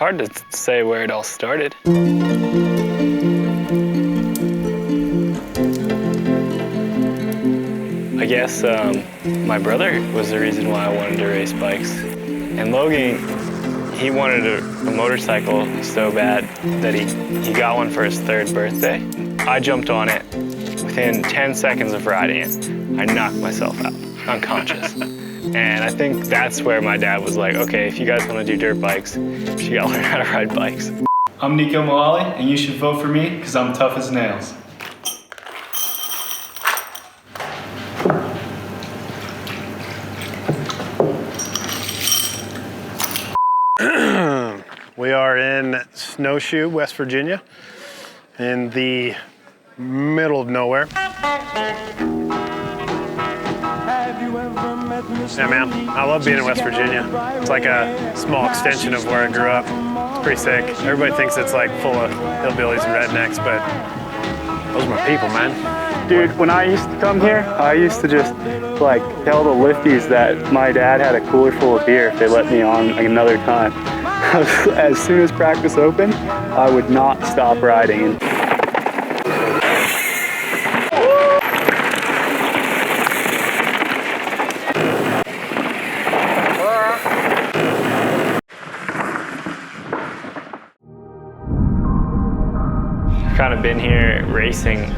hard to say where it all started. I guess my brother was the reason why I wanted to race bikes. And Logan, he wanted a motorcycle so bad that he got one for his 3rd birthday. I jumped on it. Within 10 seconds of riding it, I knocked myself out, unconscious. And I think that's where my dad was like, okay, if you guys want to do dirt bikes, you gotta learn how to ride bikes. I'm Neko Mulally, and you should vote for me because I'm tough as nails. We are in Snowshoe, West Virginia, in the middle of nowhere. Yeah, man, I love being in West Virginia. It's like a small extension of where I grew up. It's pretty sick. Everybody thinks it's like full of hillbillies and rednecks, but those are my people, man. Dude, when I used to come here, I used to just like tell the lifties that my dad had a cooler full of beer if they let me on like another time. As soon as practice opened, I would not stop riding. I've kind of been here racing,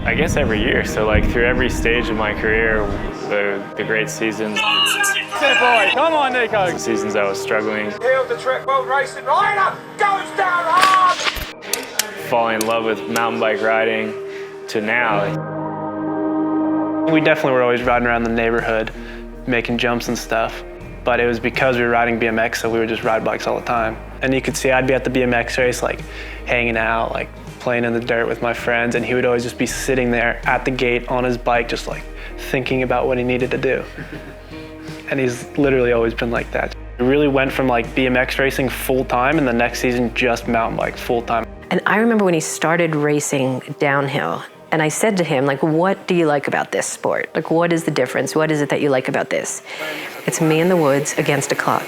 I guess, every year. So like through every stage of my career, the great seasons. Boy, come on, Neko. The seasons I was struggling. Here the Trek World Racing rider goes down hard. Falling in love with mountain bike riding to now. We definitely were always riding around the neighborhood, making jumps and stuff. But it was because we were riding BMX, so we would just ride bikes all the time. And you could see I'd be at the BMX race, like hanging out, like playing in the dirt with my friends, and he would always just be sitting there at the gate on his bike, just like thinking about what he needed to do. And he's literally always been like that. It really went from like BMX racing full time, and the next season just mountain bike full time. And I remember when he started racing downhill, and I said to him, like, what do you like about this sport? Like, what is the difference? What is it that you like about this? It's me in the woods against a clock.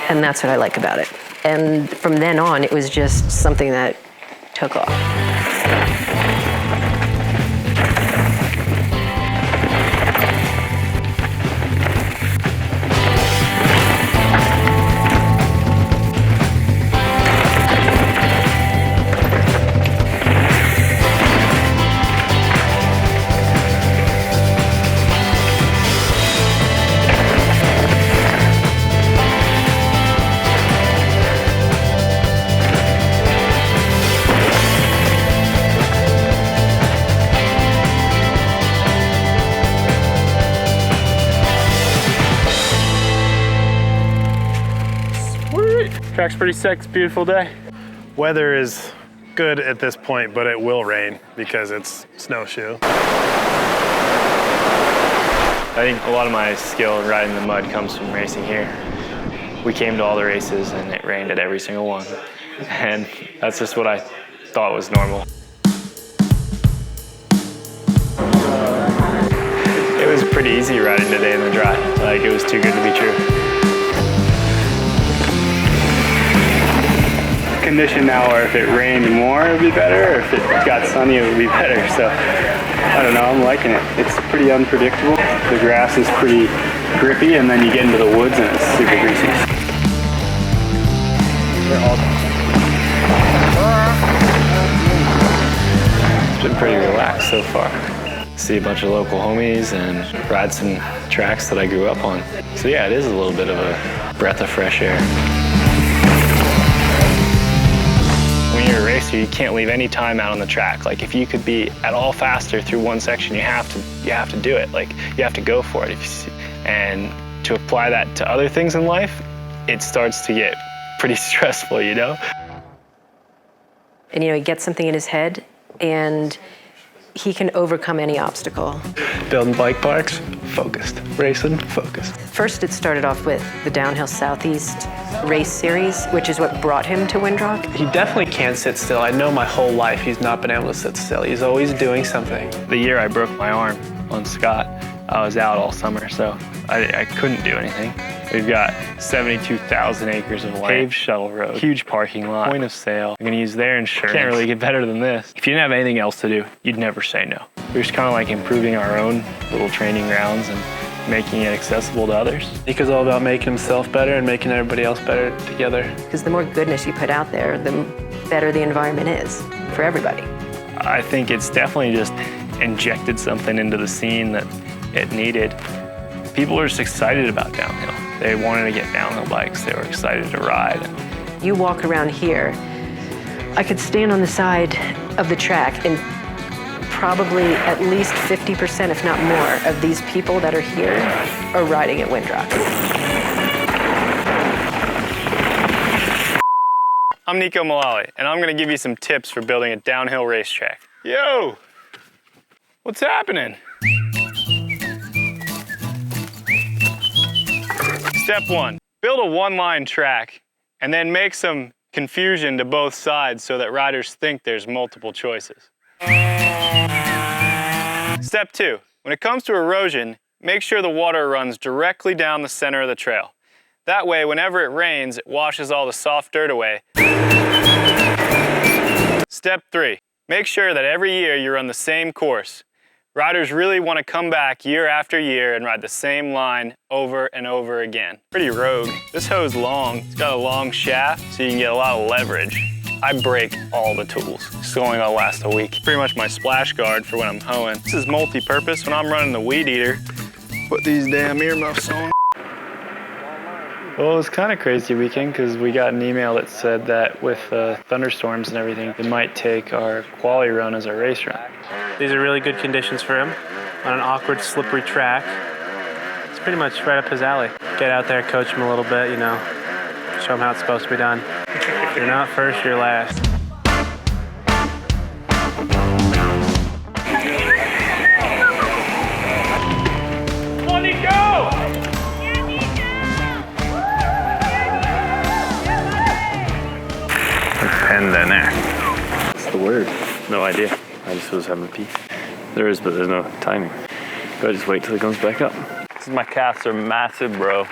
And that's what I like about it. And from then on, it was just something that took off. Track's pretty sick, it's a beautiful day. Weather is good at this point, but it will rain because it's snowshoe. I think a lot of my skill in riding the mud comes from racing here. We came to all the races and it rained at every single one. And that's just what I thought was normal. It was pretty easy riding today in the dry. Like, it was too good to be true. Condition now, or if it rained more, it would be better, or if it got sunny, it would be better. So, I don't know, I'm liking it. It's pretty unpredictable. The grass is pretty grippy, and then you get into the woods and it's super greasy. It's been pretty relaxed so far. See a bunch of local homies and ride some tracks that I grew up on. So yeah, it is a little bit of a breath of fresh air. When you're a racer, you can't leave any time out on the track. Like, if you could be at all faster through one section, you have to do it. Like, you have to go for it. And to apply that to other things in life, it starts to get pretty stressful, you know? And he gets something in his head, and he can overcome any obstacle. Building bike parks, focused. Racing, focused. First, it started off with the Downhill Southeast race series, which is what brought him to Windrock. He definitely can't sit still. I know my whole life he's not been able to sit still. He's always doing something. The year I broke my arm on Scott, I was out all summer, so I couldn't do anything. It We've got 72,000 acres of land, paved shuttle road, huge parking lot, point of sale. I'm gonna use their insurance. Can't really get better than this. If you didn't have anything else to do, you'd never say no. We're just kind of like improving our own little training grounds and making it accessible to others. Nico's all about making himself better and making everybody else better together. Because the more goodness you put out there, the better the environment is for everybody. I think it's definitely just injected something into the scene that it needed. People are just excited about downhill. They wanted to get downhill bikes. They were excited to ride. You walk around here, I could stand on the side of the track and probably at least 50%, if not more, of these people that are here are riding at Windrock. I'm Neko Mulally, and I'm gonna give you some tips for building a downhill racetrack. Yo, what's happening? Step 1, build a one-line track and then make some confusion to both sides so that riders think there's multiple choices. Step 2, when it comes to erosion, make sure the water runs directly down the center of the trail. That way, whenever it rains, it washes all the soft dirt away. Step 3, make sure that every year you run the same course. Riders really want to come back year after year and ride the same line over and over again. Pretty rogue. This hoe's long. It's got a long shaft, so you can get a lot of leverage. I break all the tools. It's only gonna last a week. Pretty much my splash guard for when I'm hoeing. This is multi-purpose. When I'm running the weed eater, put these damn earmuffs on. Well, it was kind of crazy weekend because we got an email that said that with thunderstorms and everything, it might take our quali run as our race run. These are really good conditions for him on an awkward, slippery track. It's pretty much right up his alley. Get out there, coach him a little bit, you know, show him how it's supposed to be done. If you're not first, you're last. Pen down there. What's the word? No idea. I just was having a pee. There is, but there's no timing. Gotta just wait till it comes back up. My calves are massive, bro.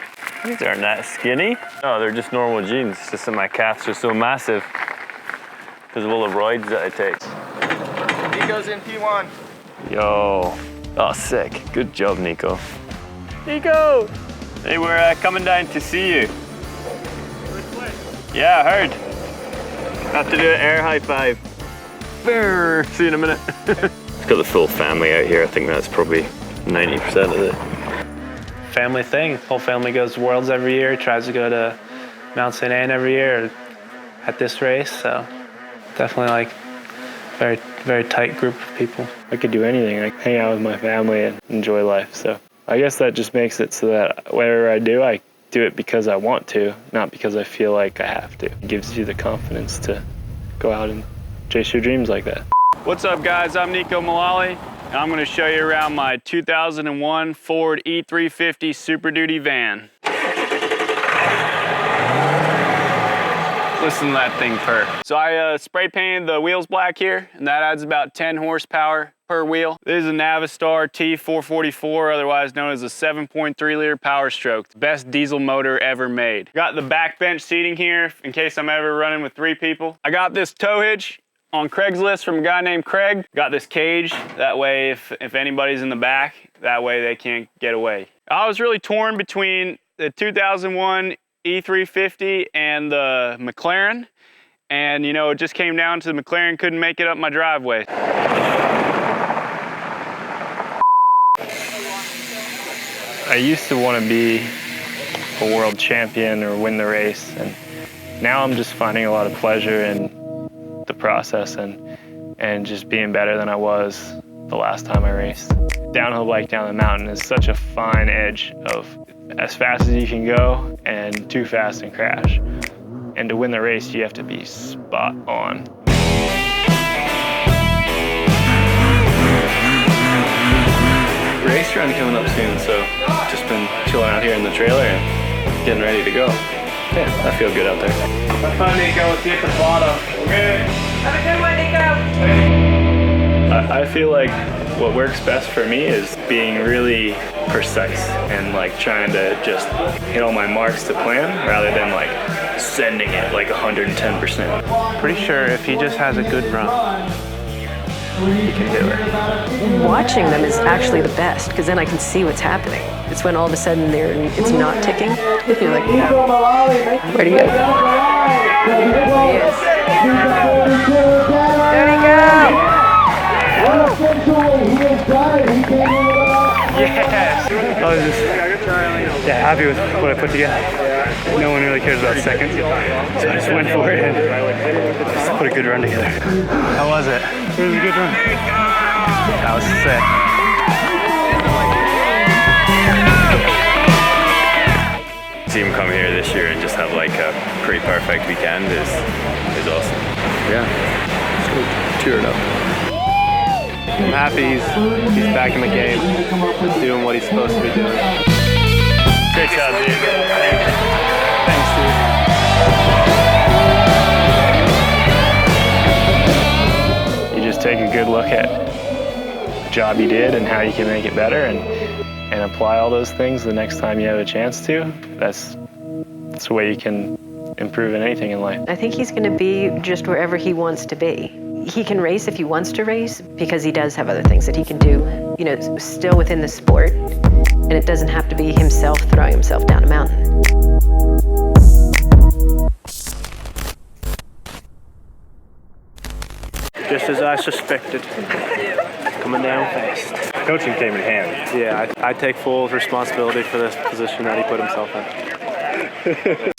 These aren't that skinny. No, they're just normal jeans. It's just that my calves are so massive because of all the roids that I take. Neko's in P1. Yo. Oh, sick. Good job, Neko. Neko! Hey, we're coming down to see you. Yeah, I heard. Have to do an air high five. See you in a minute. It's got the full family out here. I think that's probably 90% of it. Family thing. Whole family goes to Worlds every year, tries to go to Mount St. Anne every year at this race, so definitely like very, very tight group of people. I could do anything, like hang out with my family and enjoy life, so I guess that just makes it so that whatever I do it because I want to, not because I feel like I have to. It gives you the confidence to go out and chase your dreams like that. What's up, guys? I'm Neko Mulally, and I'm going to show you around my 2001 Ford E350 Super Duty van. Listen to that thing purr. So I spray painted the wheels black here, and that adds about 10 horsepower per wheel. This is a Navistar T444, otherwise known as a 7.3 liter Power Stroke, the best diesel motor ever made. Got the back bench seating here in case I'm ever running with 3 people. I got this tow hitch on Craigslist from a guy named Craig. Got this cage, that way if anybody's in the back, that way they can't get away. I was really torn between the 2001 E350 and the McLaren, and you know, it just came down to the McLaren couldn't make it up my driveway. I used to want to be a world champion or win the race, and now I'm just finding a lot of pleasure in the process and just being better than I was the last time I raced. Downhill bike down the mountain is such a fine edge of as fast as you can go and too fast and crash. And to win the race, you have to be spot on. Race run coming up soon, so just been chilling out here in the trailer and getting ready to go. Yeah, I feel good out there. Have fun, Neko. Let's get to the bottom. Okay. Have a good one, Neko. I feel like What works best for me is being really precise and like trying to just hit all my marks to plan rather than like sending it like 110%. Pretty sure if he just has a good run, he can do it. Watching them is actually the best because then I can see what's happening. It's when all of a sudden it's not ticking. You're like, where'd he go? There he is. There he go! Yes! I was just happy with what I put together. No one really cares about seconds, so I just went for it and just put a good run together. How was it? It was a good run. That was sick. See him come here this year and just have like a pretty perfect weekend is awesome. Yeah. Cheer it up. I'm happy he's back in the game, doing what he's supposed to be doing. Great job, dude. Thanks, dude. You just take a good look at the job you did and how you can make it better and apply all those things the next time you have a chance to. That's the way you can improve in anything in life. I think he's going to be just wherever he wants to be. He can race if he wants to race because he does have other things that he can do, you know, still within the sport. And it doesn't have to be himself throwing himself down a mountain. Just as I suspected. Coming down fast. Coaching came in handy. Yeah, I take full responsibility for this position that he put himself in.